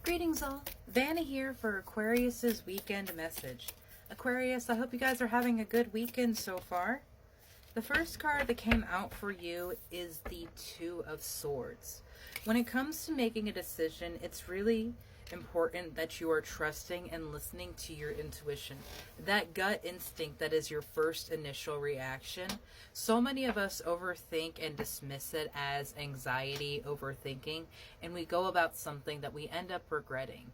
Greetings all, Vanna here for Aquarius's weekend message. Aquarius, I hope you guys are having a good weekend so far. The first card that came out for you is the Two of Swords. When it comes to making a decision, it's really important that you are trusting and listening to your intuition. That gut instinct that is your first initial reaction. So many of us overthink and dismiss it as anxiety, overthinking, and we go about something that we end up regretting.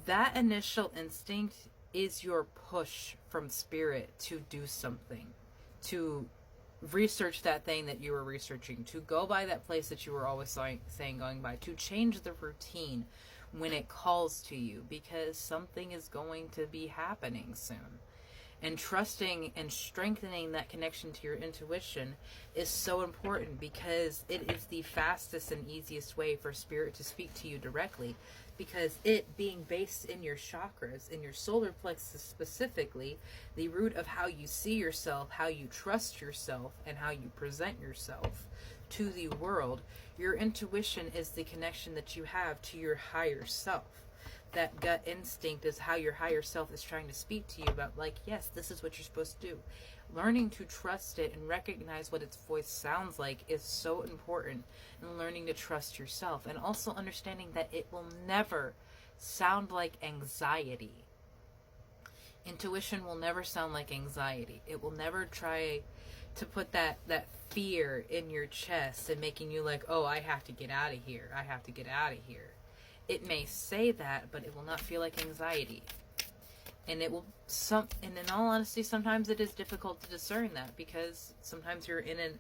That initial instinct is your push from spirit to do something, to research that thing that you were researching, to go by that place that you were always saying going by, to change the routine when it calls to you, because something is going to be happening soon. And trusting and strengthening that connection to your intuition is so important, because it is the fastest and easiest way for spirit to speak to you directly, because it being based in your chakras, in your solar plexus specifically, the root of how you see yourself, how you trust yourself, and how you present yourself to the world. Your intuition is the connection that you have to your higher self. That gut instinct is how your higher self is trying to speak to you about, like, yes, this is what you're supposed to do. Learning to trust it and recognize what its voice sounds like is so important, and learning to trust yourself, and also understanding that it will never sound like anxiety. Intuition will never sound like anxiety. It will never try to put that fear in your chest and making you like, oh, I have to get out of here. I have to get out of here. It may say that, but it will not feel like anxiety. And it will, and in all honesty, sometimes it is difficult to discern that, because sometimes you're in an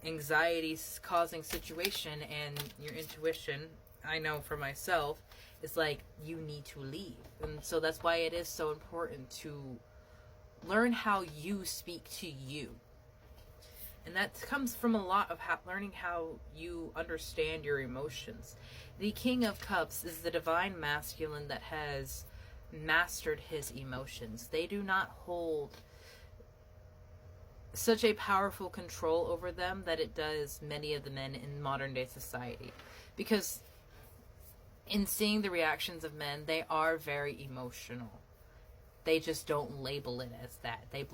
anxiety-causing situation and your intuition, I know for myself, is like, you need to leave. And so that's why it is so important to learn how you speak to you. And that comes from a lot of learning how you understand your emotions. The King of Cups is the divine masculine that has mastered his emotions. They do not hold such a powerful control over them that it does many of the men in modern day society. Because in seeing the reactions of men, they are very emotional. They just don't label it as that. They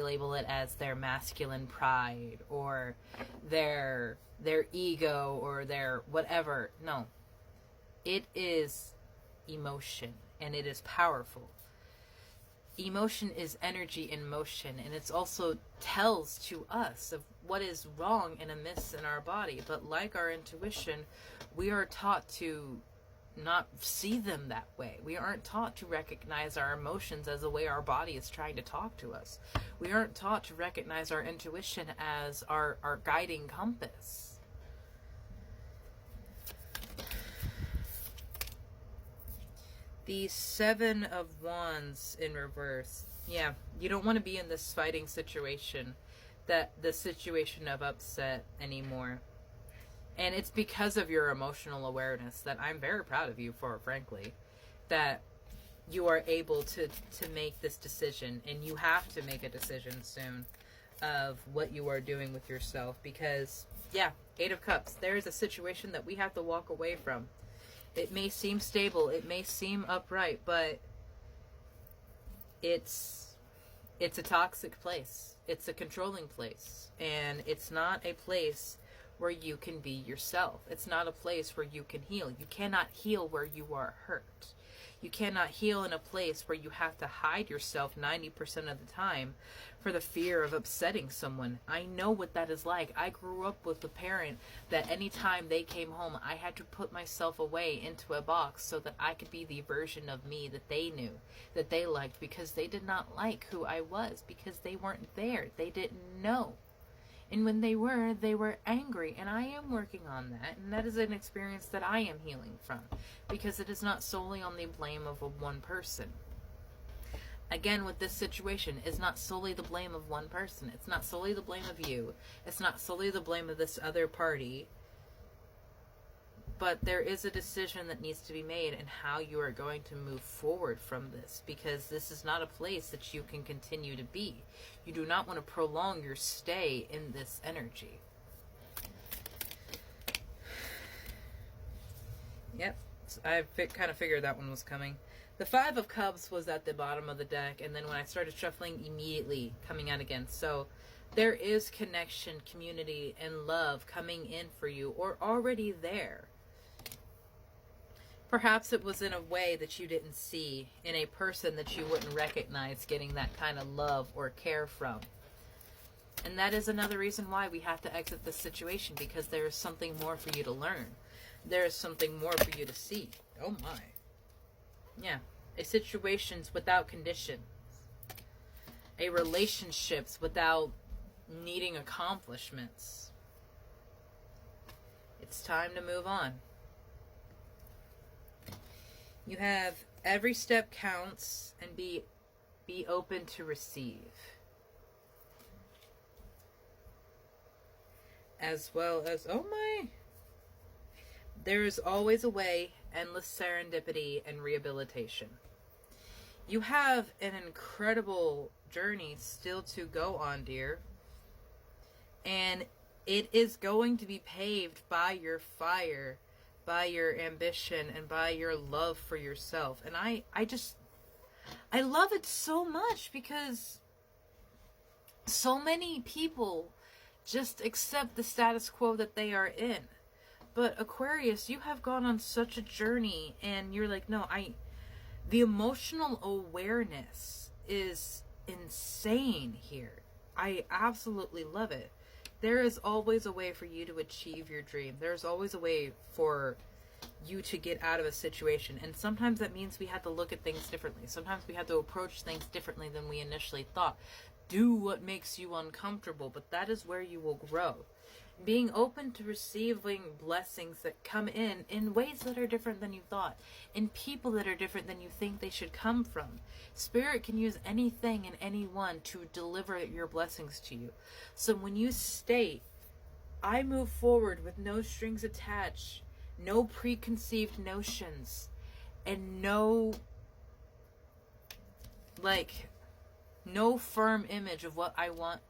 label it as their masculine pride, or their ego, or their whatever. No. It is emotion, and it is powerful. Emotion is energy in motion, and it's also tells to us of what is wrong and amiss in our body. But like our intuition, we are taught to not see them that way. We aren't taught to recognize our emotions as the way our body is trying to talk to us. We aren't taught to recognize our intuition as our guiding compass. The Seven of Wands in reverse. Yeah, you don't want to be in this fighting situation, the situation of upset anymore. And it's because of your emotional awareness that I'm very proud of you for, frankly, that you are able to make this decision. And you have to make a decision soon of what you are doing with yourself. Because, yeah, Eight of Cups, there is a situation that we have to walk away from. It may seem stable, it may seem upright, but it's a toxic place. It's a controlling place. And it's not a place where you can be yourself. It's not a place where you can heal. You cannot heal where you are hurt. You cannot heal in a place where you have to hide yourself 90% of the time for the fear of upsetting someone. I know what that is like. I grew up with a parent that anytime they came home, I had to put myself away into a box so that I could be the version of me that they knew, that they liked, because they did not like who I was, because they weren't there. They didn't know. And when they were angry. And I am working on that. And that is an experience that I am healing from. Because it is not solely on the blame of one person. Again, with this situation, it's not solely the blame of one person. It's not solely the blame of you. It's not solely the blame of this other party. But there is a decision that needs to be made in how you are going to move forward from this, because this is not a place that you can continue to be. You do not want to prolong your stay in this energy. Yep. I kind of figured that one was coming. The Five of Cups was at the bottom of the deck, and then when I started shuffling, immediately coming out again. So there is connection, community, and love coming in for you, or already there. Perhaps it was in a way that you didn't see, in a person that you wouldn't recognize getting that kind of love or care from. And that is another reason why we have to exit this situation, because there is something more for you to learn. There is something more for you to see. Oh my. Yeah. A situations without conditions. A relationships without needing accomplishments. It's time to move on. You have every step counts, and be open to receive. As well as, oh my, there is always a way, endless serendipity and rehabilitation. You have an incredible journey still to go on, dear. And it is going to be paved by your fire, by your ambition, and by your love for yourself. And I love it so much, because so many people just accept the status quo that they are in. But Aquarius, you have gone on such a journey, and you're like, no, the emotional awareness is insane here. I absolutely love it. There is always a way for you to achieve your dream. There's always a way for you to get out of a situation. And sometimes that means we have to look at things differently. Sometimes we have to approach things differently than we initially thought. Do what makes you uncomfortable, but that is where you will grow. Being open to receiving blessings that come in ways that are different than you thought, in people that are different than you think they should come from. Spirit can use anything and anyone to deliver your blessings to you. So when you state, I move forward with no strings attached, no preconceived notions, and no firm image of what I want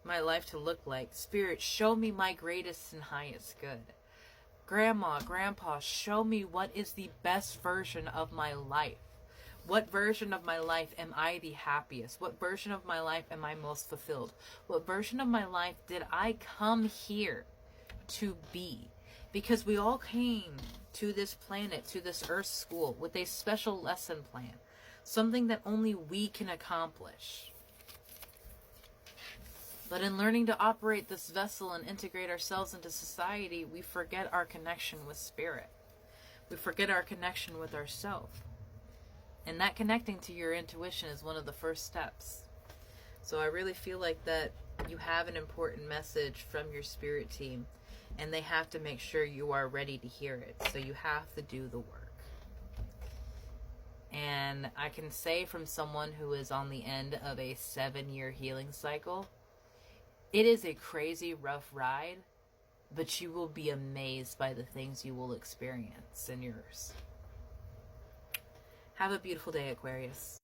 my life to look like. Spirit, show me my greatest and highest good. Grandma, Grandpa, show me what is the best version of my life. What version of my life am I the happiest? What version of my life am I most fulfilled? What version of my life did I come here to be? Because we all came to this planet, to this earth school, with a special lesson plan. Something that only we can accomplish. But in learning to operate this vessel and integrate ourselves into society, we forget our connection with spirit. We forget our connection with ourself. And that connecting to your intuition is one of the first steps. So I really feel like that you have an important message from your spirit team, and they have to make sure you are ready to hear it. So you have to do the work. And I can say from someone who is on the end of a 7-year healing cycle, it is a crazy rough ride, but you will be amazed by the things you will experience in yours. Have a beautiful day, Aquarius.